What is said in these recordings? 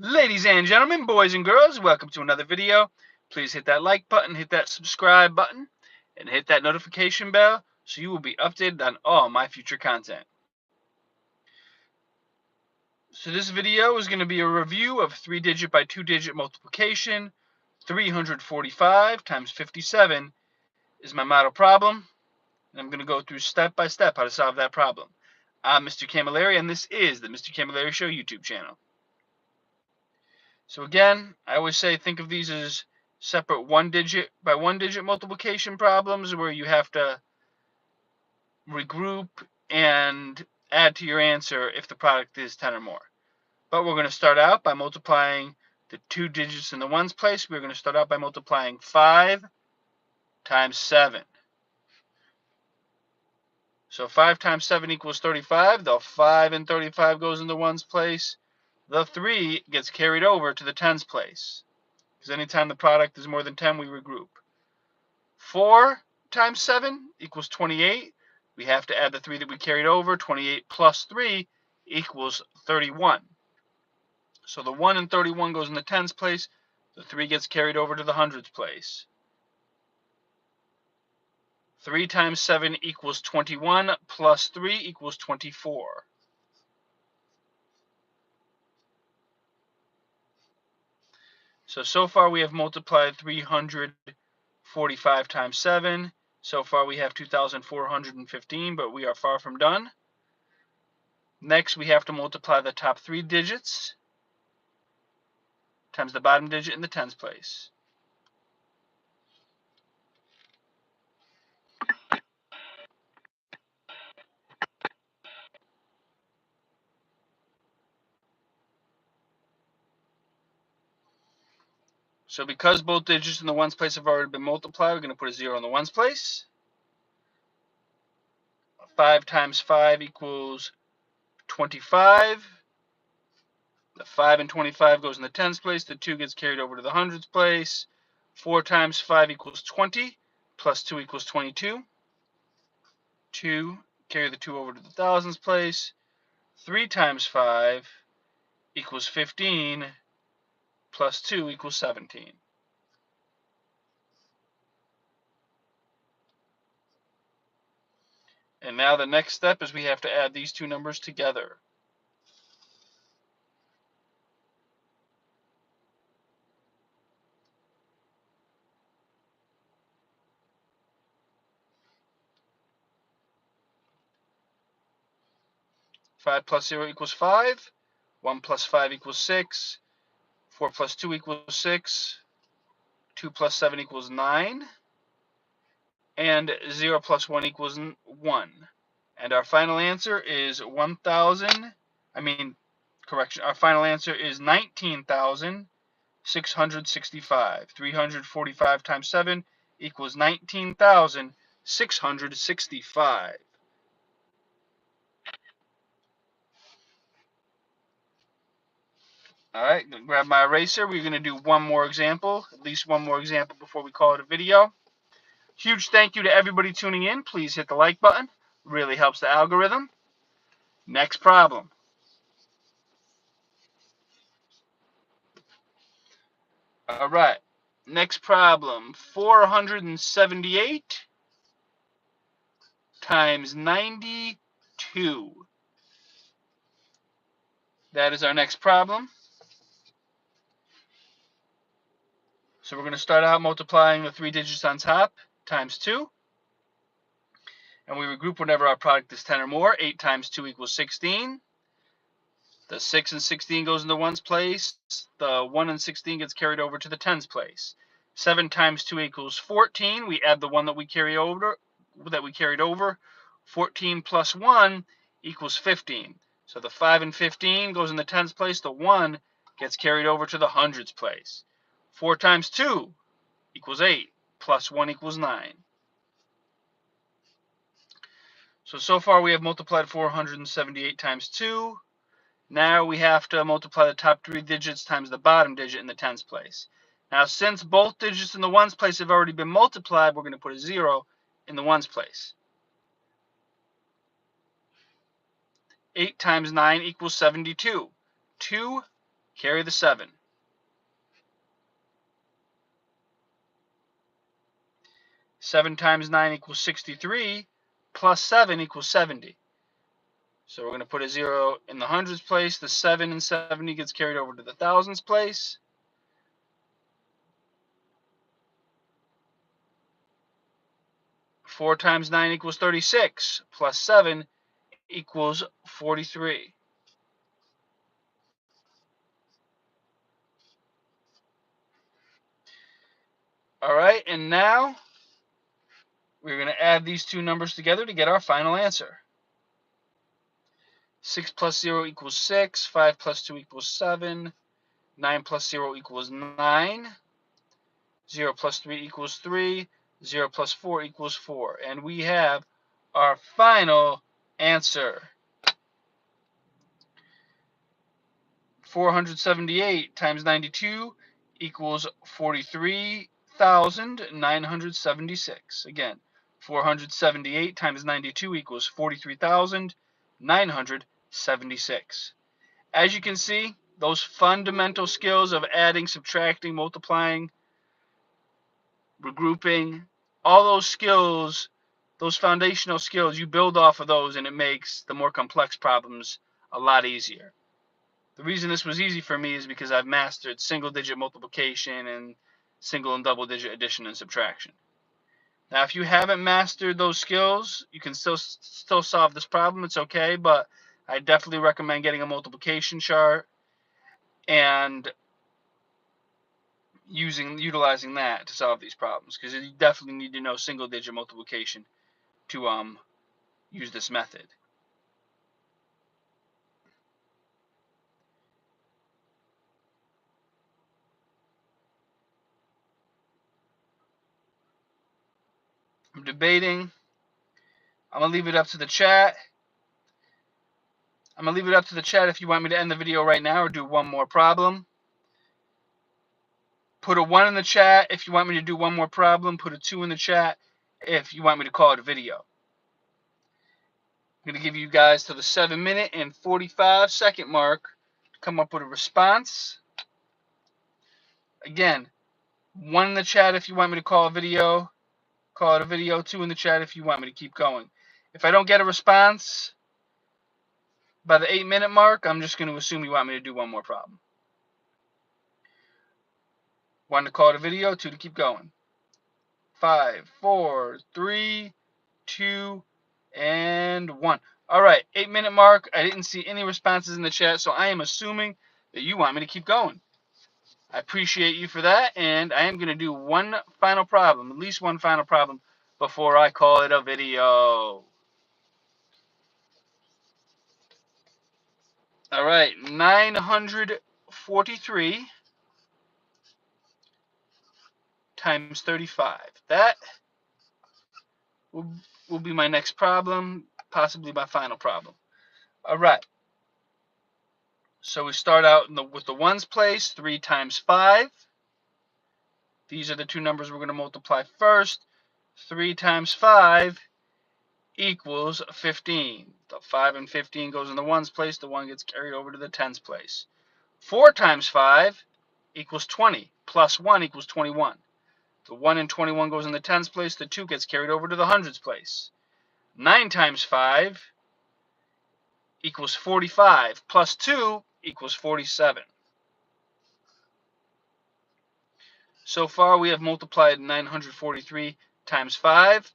Ladies and gentlemen, boys and girls, welcome to another video. Please hit that like button, hit that subscribe button, and hit that notification bell so you will be updated on all my future content. So this video is going to be a review of 3-digit by 2-digit multiplication. 345 times 57 is my model problem, and I'm going to go through step by step how to solve that problem. I'm Mr. Camilleri, and this is the Mr. Camilleri Show YouTube channel. So again, I always say think of these as separate 1-digit by 1-digit multiplication problems where you have to regroup and add to your answer if the product is 10 or more. But we're going to start out by multiplying the 2 digits in the ones place. We're going to start out by multiplying 5 times 7. So 5 times 7 equals 35. The 5 in 35 goes in the ones place. The 3 gets carried over to the tens place, because anytime the product is more than 10, we regroup. 4 times 7 equals 28. We have to add the 3 that we carried over. 28 plus 3 equals 31. So the 1 in 31 goes in the tens place. The 3 gets carried over to the hundreds place. 3 times 7 equals 21 plus 3 equals 24. So far we have multiplied 345 times 7. So far we have 2,415, but we are far from done. Next, we have to multiply the top 3 digits times the bottom digit in the tens place. So because both digits in the ones place have already been multiplied, we're going to put a 0 in the ones place. 5 times 5 equals 25. The 5 and 25 goes in the tens place. The 2 gets carried over to the hundreds place. 4 times 5 equals 20. Plus 2 equals 22. 2, carry the 2 over to the thousands place. 3 times 5 equals 15. Plus 2 equals 17. And now the next step is we have to add these two numbers together. Five plus 0 equals 5. 1 plus 5 equals 6. 4 plus 2 equals 6. 2 plus 7 equals 9. And 0 plus 1 equals 1. And our final answer is our final answer is 19,665. 345 times 7 equals 19,665. All right, grab my eraser. We're going to do one more example, at least one more example before we call it a video. Huge thank you to everybody tuning in. Please hit the like button. Really helps the algorithm. Next problem. All right, next problem. 478 times 92. That is our next problem. So we're going to start out multiplying the 3 digits on top times 2. And we regroup whenever our product is 10 or more. 8 times 2 equals 16. The 6 and 16 goes in the ones place. The 1 and 16 gets carried over to the tens place. 7 times 2 equals 14. We add the 1 that we carried over. 14 plus 1 equals 15. So the 5 and 15 goes in the tens place. The 1 gets carried over to the hundreds place. 4 times 2 equals 8. Plus 1 equals 9. So far we have multiplied 478 times 2. Now we have to multiply the top 3 digits times the bottom digit in the tens place. Now since both digits in the ones place have already been multiplied, we're going to put a 0 in the ones place. 8 times 9 equals 72. 2 carry the 7. 7 times 9 equals 63, plus 7 equals 70. So we're going to put a 0 in the hundreds place. The 7 and 70 gets carried over to the thousands place. 4 times 9 equals 36, plus 7 equals 43. All right, and now we're going to add these two numbers together to get our final answer. 6 plus 0 equals 6, 5 plus 2 equals 7, 9 plus 0 equals 9, 0 plus 3 equals 3, 0 plus 4 equals 4. And we have our final answer. 478 times 92 equals 43,976. Again, 478 times 92 equals 43,976. As you can see, those fundamental skills of adding, subtracting, multiplying, regrouping, all those skills, those foundational skills, you build off of those and it makes the more complex problems a lot easier. The reason this was easy for me is because I've mastered single-digit multiplication and single and double-digit addition and subtraction. Now, if you haven't mastered those skills, you can still solve this problem. It's okay, but I definitely recommend getting a multiplication chart and utilizing that to solve these problems, because you definitely need to know single-digit multiplication to use this method. I'm debating. I'm going to leave it up to the chat. I'm going to leave it up to the chat if you want me to end the video right now or do one more problem. Put a 1 in the chat if you want me to do one more problem. Put a 2 in the chat if you want me to call it a video. I'm going to give you guys till the 7-minute and 45-second mark to come up with a response. Again, 1 in the chat if you want me to call a video. Call it a video. 2 in the chat if you want me to keep going. If I don't get a response by the 8-minute mark, I'm just going to assume you want me to do one more problem. 1 to call it a video. 2 to keep going. 5, 4, 3, 2, and 1. All right, 8-minute mark. I didn't see any responses in the chat, so I am assuming that you want me to keep going. I appreciate you for that, and I am going to do one final problem, at least one final problem, before I call it a video. All right, 943 times 35. That will be my next problem, possibly my final problem. All right. So we start out with the ones place, 3 times 5. These are the two numbers we're going to multiply first. 3 times 5 equals 15. The 5 and 15 goes in the ones place. The 1 gets carried over to the tens place. 4 times 5 equals 20. Plus 1 equals 21. The 1 and 21 goes in the tens place. The 2 gets carried over to the hundreds place. 9 times 5 equals 45. Plus 2 equals 47. So far, we have multiplied 943 times 5.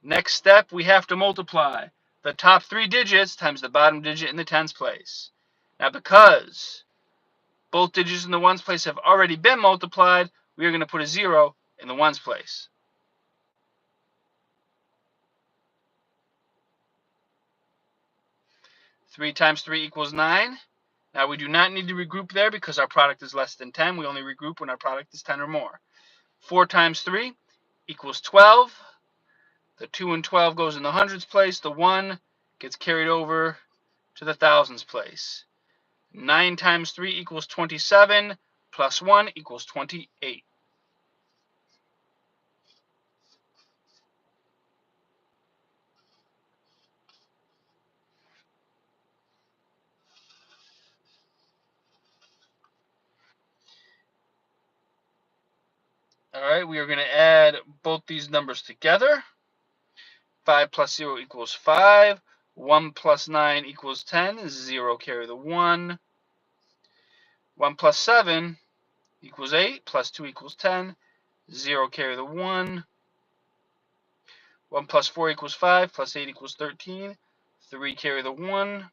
Next step, we have to multiply the top 3 digits times the bottom digit in the tens place. Now, because both digits in the ones place have already been multiplied, we are going to put a 0 in the ones place. Three times 3 equals 9. Now, we do not need to regroup there because our product is less than 10. We only regroup when our product is 10 or more. 4 times 3 equals 12. The 2 and 12 goes in the hundreds place. The 1 gets carried over to the thousands place. 9 times 3 equals 27. Plus 1 equals 28. All right, we are going to add both these numbers together. 5 plus 0 equals 5. 1 plus 9 equals 10. 0, carry the 1. 1 plus 7 equals 8. Plus 2 equals 10. 0, carry the 1. 1 plus 4 equals 5. Plus 8 equals 13. 3, carry the 1.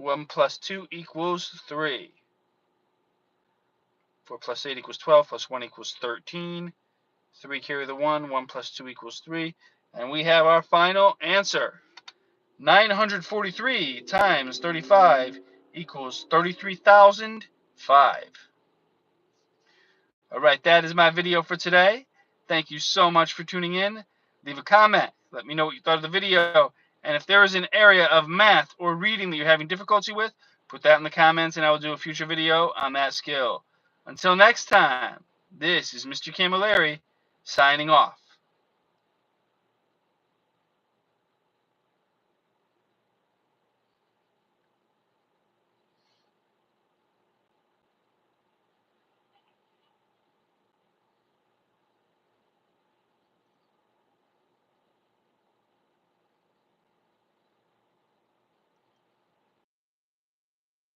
1 plus 2 equals 3. 4 plus 8 equals 12. Plus 1 equals 13. 3, carry the 1. 1 plus 2 equals 3. And we have our final answer. 943 times 35 equals 33,005. All right, that is my video for today. Thank you so much for tuning in. Leave a comment. Let me know what you thought of the video. And if there is an area of math or reading that you're having difficulty with, put that in the comments and I will do a future video on that skill. Until next time, this is Mr. Camilleri signing off.